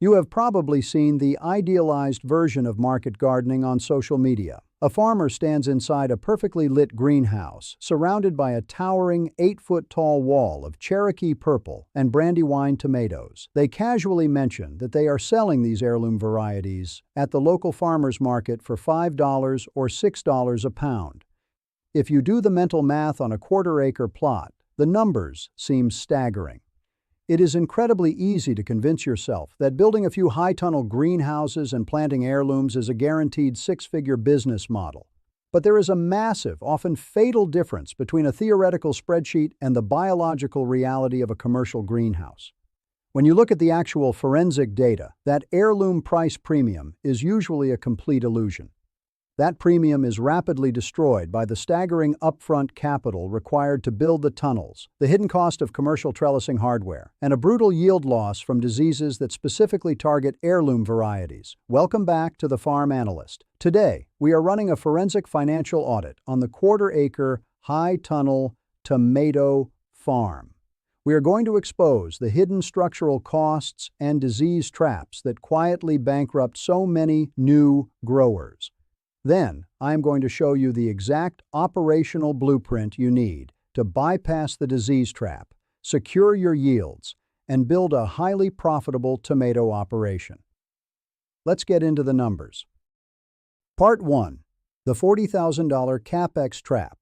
You have probably seen the idealized version of market gardening on social media. A farmer stands inside a perfectly lit greenhouse, surrounded by a towering 8-foot-tall wall of Cherokee purple and Brandywine tomatoes. They casually mention that they are selling these heirloom varieties at the local farmer's market for $5 or $6 a pound. If you do the mental math on a quarter-acre plot, the numbers seem staggering. It is incredibly easy to convince yourself that building a few high-tunnel greenhouses and planting heirlooms is a guaranteed six-figure business model. But there is a massive, often fatal difference between a theoretical spreadsheet and the biological reality of a commercial greenhouse. When you look at the actual forensic data, that heirloom price premium is usually a complete illusion. That premium is rapidly destroyed by the staggering upfront capital required to build the tunnels, the hidden cost of commercial trellising hardware, and a brutal yield loss from diseases that specifically target heirloom varieties. Welcome back to the Farm Analyst. Today, we are running a forensic financial audit on the quarter-acre, high-tunnel tomato farm. We are going to expose the hidden structural costs and disease traps that quietly bankrupt so many new growers. Then, I am going to show you the exact operational blueprint you need to bypass the disease trap, secure your yields, and build a highly profitable tomato operation. Let's get into the numbers. Part 1. The $40,000 CapEx Trap.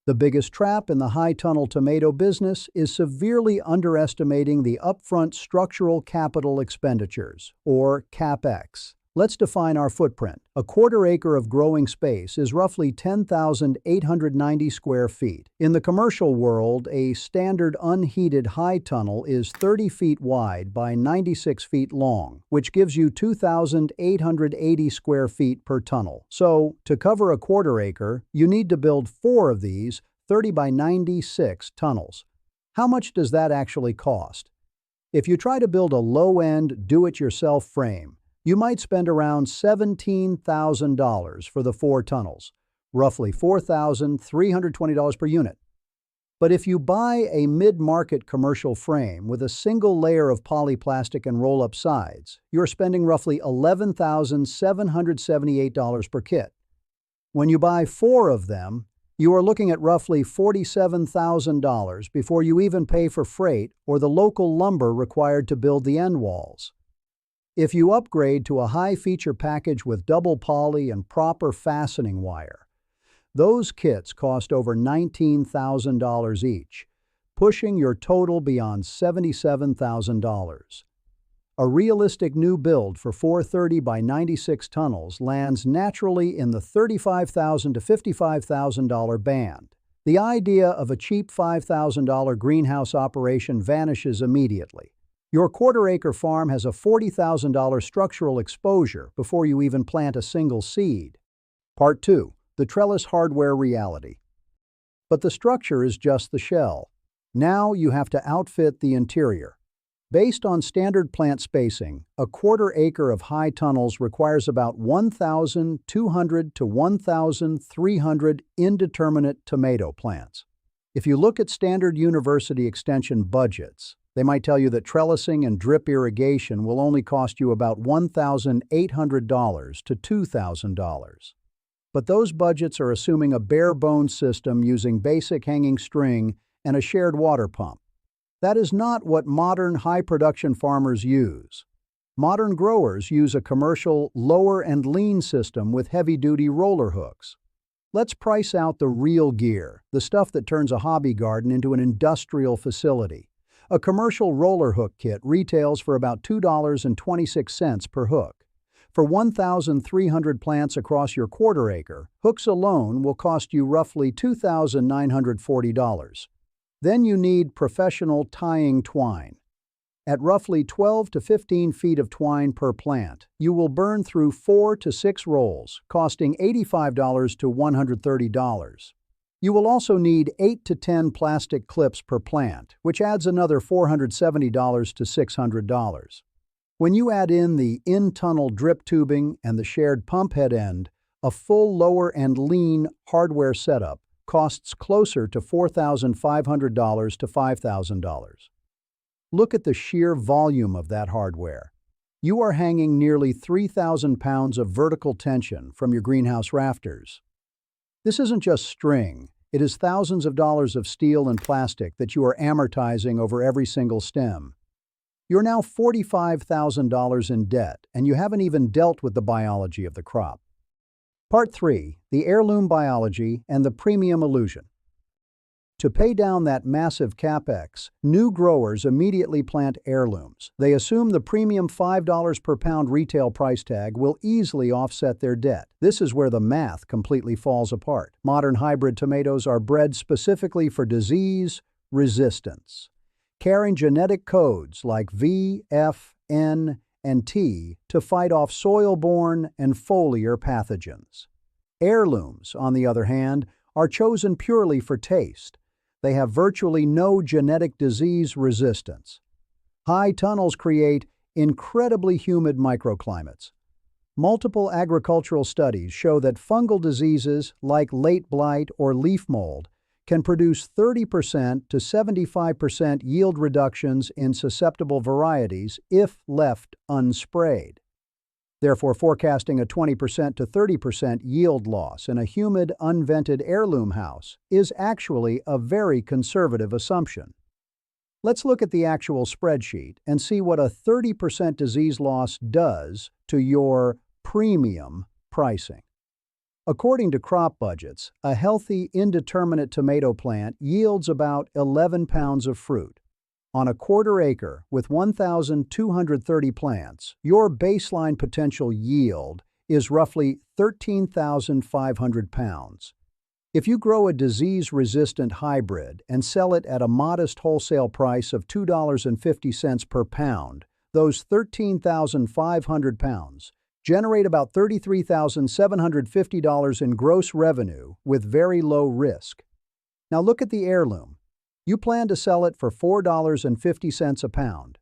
The biggest trap in the high-tunnel tomato business is severely underestimating the upfront structural capital expenditures, or CapEx. Let's define our footprint. A quarter acre of growing space is roughly 10,890 square feet. In the commercial world, a standard unheated high tunnel is 30 feet wide by 96 feet long, which gives you 2,880 square feet per tunnel. So, to cover a quarter acre, you need to build 4 of these 30 by 96 tunnels. How much does that actually cost? If you try to build a low-end, do-it-yourself frame, you might spend around $17,000 for the 4 tunnels, roughly $4,320 per unit. But if you buy a mid-market commercial frame with a single layer of polyplastic and roll-up sides, you're spending roughly $11,778 per kit. When you buy 4 of them, you are looking at roughly $47,000 before you even pay for freight or the local lumber required to build the end walls. If you upgrade to a high-feature package with double poly and proper fastening wire, those kits cost over $19,000 each, pushing your total beyond $77,000. A realistic new build for 430 by 96 tunnels lands naturally in the $35,000 to $55,000 band. The idea of a cheap $5,000 greenhouse operation vanishes immediately. Your quarter-acre farm has a $40,000 structural exposure before you even plant a single seed. Part 2. The Trellis Hardware Reality. But the structure is just the shell. Now you have to outfit the interior. Based on standard plant spacing, a quarter acre of high tunnels requires about 1,200 to 1,300 indeterminate tomato plants. If you look at standard university extension budgets, they might tell you that trellising and drip irrigation will only cost you about $1,800 to $2,000. But those budgets are assuming a bare-bones system using basic hanging string and a shared water pump. That is not what modern high-production farmers use. Modern growers use a commercial lower and lean system with heavy-duty roller hooks. Let's price out the real gear, the stuff that turns a hobby garden into an industrial facility. A commercial roller hook kit retails for about $2.26 per hook. For 1,300 plants across your quarter acre, hooks alone will cost you roughly $2,940. Then you need professional tying twine. At roughly 12 to 15 feet of twine per plant, you will burn through 4 to 6 rolls, costing $85 to $130. You will also need 8 to 10 plastic clips per plant, which adds another $470 to $600. When you add in the in-tunnel drip tubing and the shared pump head end, a full lower and lean hardware setup costs closer to $4,500 to $5,000. Look at the sheer volume of that hardware. You are hanging nearly 3,000 pounds of vertical tension from your greenhouse rafters. This isn't just string, it is thousands of dollars of steel and plastic that you are amortizing over every single stem. You're now $45,000 in debt, and you haven't even dealt with the biology of the crop. Part 3. The Heirloom Biology and the Premium Illusion. To pay down that massive CapEx, new growers immediately plant heirlooms. They assume the premium $5 per pound retail price tag will easily offset their debt. This is where the math completely falls apart. Modern hybrid tomatoes are bred specifically for disease resistance, carrying genetic codes like V, F, N, and T to fight off soil-borne and foliar pathogens. Heirlooms, on the other hand, are chosen purely for taste. They have virtually no genetic disease resistance. High tunnels create incredibly humid microclimates. Multiple agricultural studies show that fungal diseases like late blight or leaf mold can produce 30% to 75% yield reductions in susceptible varieties if left unsprayed. Therefore, forecasting a 20% to 30% yield loss in a humid, unvented heirloom house is actually a very conservative assumption. Let's look at the actual spreadsheet and see what a 30% disease loss does to your premium pricing. According to crop budgets, a healthy, indeterminate tomato plant yields about 11 pounds of fruit. On a quarter acre with 1,230 plants, your baseline potential yield is roughly 13,500 pounds. If you grow a disease-resistant hybrid and sell it at a modest wholesale price of $2.50 per pound, those 13,500 pounds generate about $33,750 in gross revenue with very low risk. Now look at the heirloom. You plan to sell it for $4.50 a pound.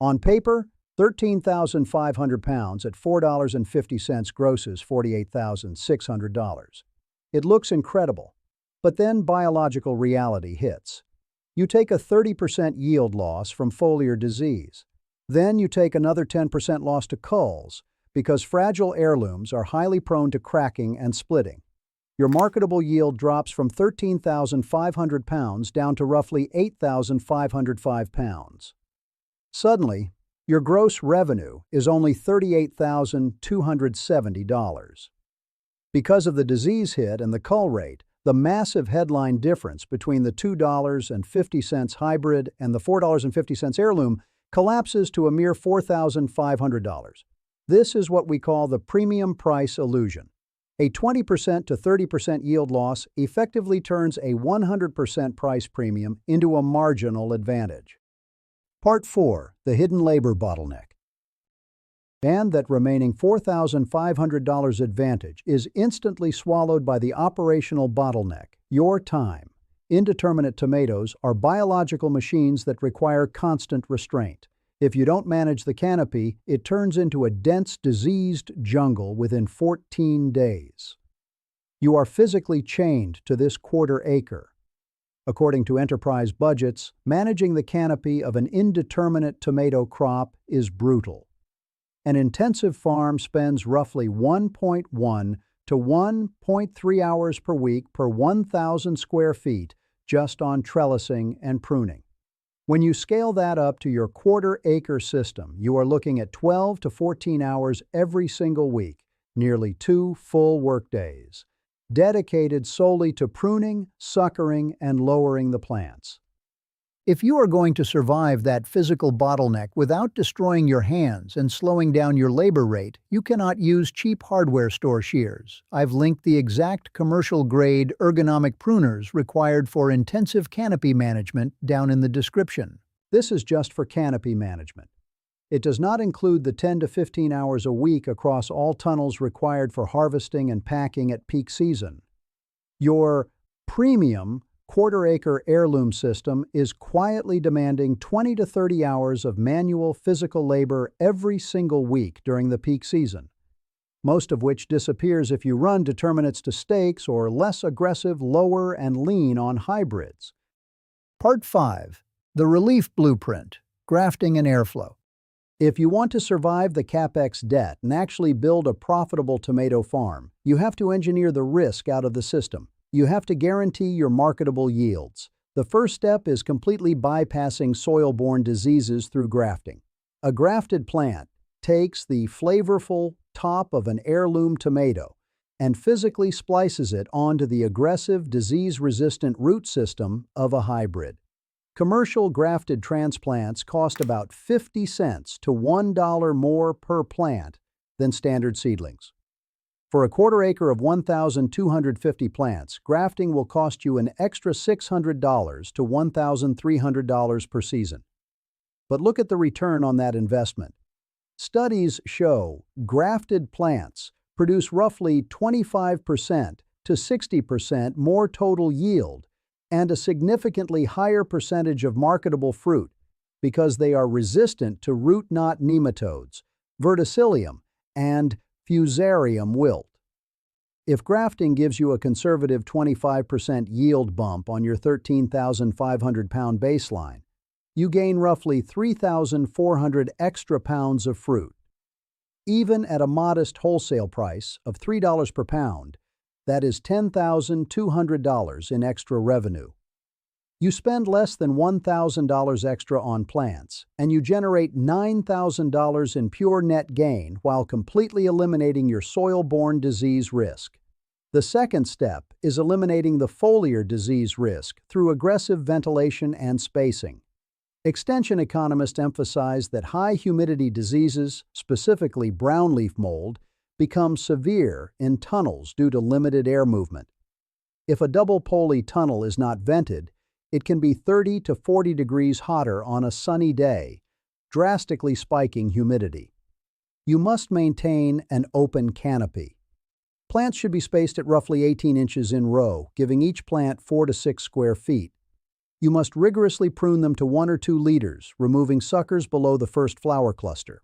On paper, 13,500 pounds at $4.50 grosses $48,600. It looks incredible, but then biological reality hits. You take a 30% yield loss from foliar disease. Then you take another 10% loss to culls, because fragile heirlooms are highly prone to cracking and splitting. Your marketable yield drops from 13,500 pounds down to roughly 8,505 pounds. Suddenly, your gross revenue is only $38,270. Because of the disease hit and the cull rate, the massive headline difference between the $2.50 hybrid and the $4.50 heirloom collapses to a mere $4,500. This is what we call the premium price illusion. A 20% to 30% yield loss effectively turns a 100% price premium into a marginal advantage. Part 4. The Hidden Labor Bottleneck. And that remaining $4,500 advantage is instantly swallowed by the operational bottleneck, your time. Indeterminate tomatoes are biological machines that require constant restraint. If you don't manage the canopy, it turns into a dense, diseased jungle within 14 days. You are physically chained to this quarter acre. According to enterprise budgets, managing the canopy of an indeterminate tomato crop is brutal. An intensive farm spends roughly 1.1 to 1.3 hours per week per 1,000 square feet just on trellising and pruning. When you scale that up to your quarter-acre system, you are looking at 12 to 14 hours every single week, nearly 2 full workdays, dedicated solely to pruning, suckering, and lowering the plants. If you are going to survive that physical bottleneck without destroying your hands and slowing down your labor rate, you cannot use cheap hardware store shears. I've linked the exact commercial-grade ergonomic pruners required for intensive canopy management down in the description. This is just for canopy management. It does not include the 10 to 15 hours a week across all tunnels required for harvesting and packing at peak season. Your premium quarter-acre heirloom system is quietly demanding 20 to 30 hours of manual physical labor every single week during the peak season, most of which disappears if you run determinates to stakes or less aggressive lower and lean on hybrids. Part 5. The Relief Blueprint, Grafting and Airflow. If you want to survive the CapEx debt and actually build a profitable tomato farm, you have to engineer the risk out of the system. You have to guarantee your marketable yields. The first step is completely bypassing soil-borne diseases through grafting. A grafted plant takes the flavorful top of an heirloom tomato and physically splices it onto the aggressive, disease-resistant root system of a hybrid. Commercial grafted transplants cost about 50 cents to $1 more per plant than standard seedlings. For a quarter acre of 1,250 plants, grafting will cost you an extra $600 to $1,300 per season. But look at the return on that investment. Studies show grafted plants produce roughly 25% to 60% more total yield and a significantly higher percentage of marketable fruit because they are resistant to root knot nematodes, verticillium, and fusarium wilt. If grafting gives you a conservative 25% yield bump on your 13,500-pound baseline, you gain roughly 3,400 extra pounds of fruit. Even at a modest wholesale price of $3 per pound, that is $10,200 in extra revenue. You spend less than $1,000 extra on plants, and you generate $9,000 in pure net gain while completely eliminating your soil-borne disease risk. The second step is eliminating the foliar disease risk through aggressive ventilation and spacing. Extension economists emphasize that high humidity diseases, specifically brownleaf mold, become severe in tunnels due to limited air movement. If a double-pulley tunnel is not vented, it can be 30 to 40 degrees hotter on a sunny day, drastically spiking humidity. You must maintain an open canopy. Plants should be spaced at roughly 18 inches in row, giving each plant 4 to 6 square feet. You must rigorously prune them to 1 or 2 liters, removing suckers below the first flower cluster.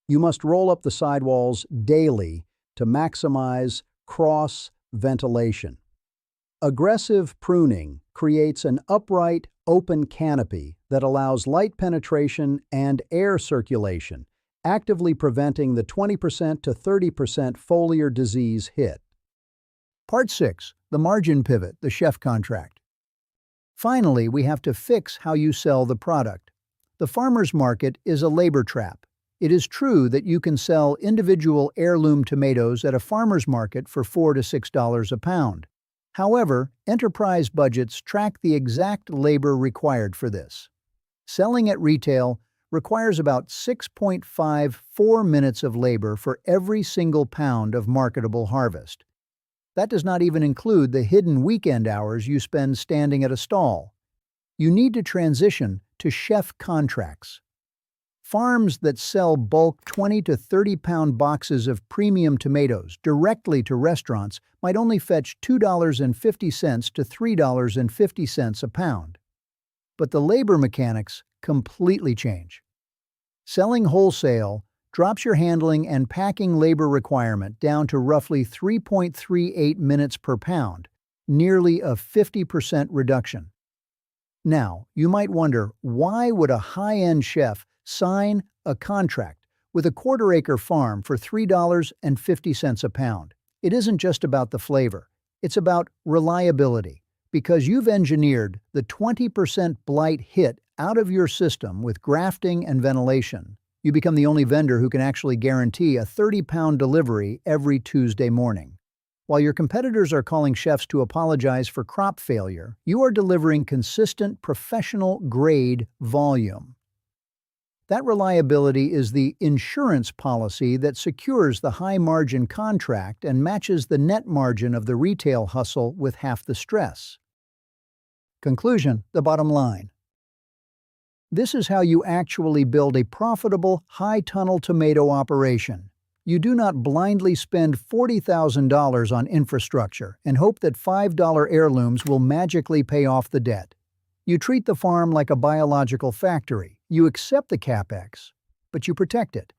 You must roll up the sidewalls daily to maximize cross-ventilation. Aggressive pruning creates an upright, open canopy that allows light penetration and air circulation, actively preventing the 20% to 30% foliar disease hit. Part 6. The margin pivot, the chef contract. Finally, we have to fix how you sell the product. The farmer's market is a labor trap. It is true that you can sell individual heirloom tomatoes at a farmer's market for $4 to $6 a pound. However, enterprise budgets track the exact labor required for this. Selling at retail requires about 6.54 minutes of labor for every single pound of marketable harvest. That does not even include the hidden weekend hours you spend standing at a stall. You need to transition to chef contracts. Farms that sell bulk 20 to 30-pound boxes of premium tomatoes directly to restaurants might only fetch $2.50 to $3.50 a pound. But the labor mechanics completely change. Selling wholesale drops your handling and packing labor requirement down to roughly 3.38 minutes per pound, nearly a 50% reduction. Now, you might wonder, why would a high-end chef sign a contract with a quarter-acre farm for $3.50 a pound? It isn't just about the flavor. It's about reliability, because you've engineered the 20% blight hit out of your system with grafting and ventilation. You become the only vendor who can actually guarantee a 30-pound delivery every Tuesday morning. While your competitors are calling chefs to apologize for crop failure, you are delivering consistent, professional-grade volume. That reliability is the insurance policy that secures the high-margin contract and matches the net margin of the retail hustle with half the stress. Conclusion, the bottom line. This is how you actually build a profitable, high-tunnel tomato operation. You do not blindly spend $40,000 on infrastructure and hope that $5 heirlooms will magically pay off the debt. You treat the farm like a biological factory. You accept the CapEx, but you protect it.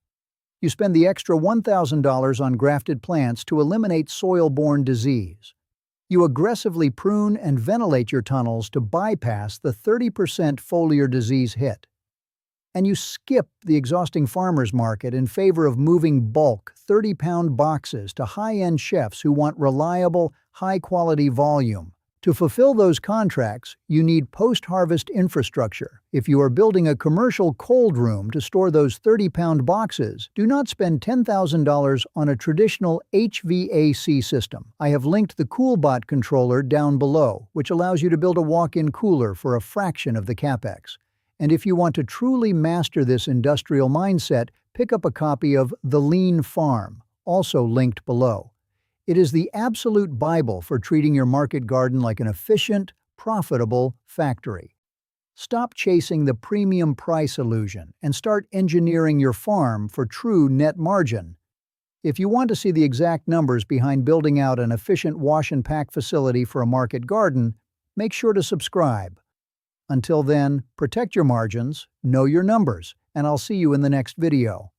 You spend the extra $1,000 on grafted plants to eliminate soil-borne disease. You aggressively prune and ventilate your tunnels to bypass the 30% foliar disease hit. and you skip the exhausting farmer's market in favor of moving bulk 30-pound boxes to high-end chefs who want reliable, high-quality volume. To fulfill those contracts, you need post-harvest infrastructure. If you are building a commercial cold room to store those 30-pound boxes, do not spend $10,000 on a traditional HVAC system. I have linked the CoolBot controller down below, which allows you to build a walk-in cooler for a fraction of the CapEx. And if you want to truly master this industrial mindset, pick up a copy of The Lean Farm, also linked below. It is the absolute Bible for treating your market garden like an efficient, profitable factory. Stop chasing the premium price illusion and start engineering your farm for true net margin. If you want to see the exact numbers behind building out an efficient wash and pack facility for a market garden, make sure to subscribe. Until then, protect your margins, know your numbers, and I'll see you in the next video.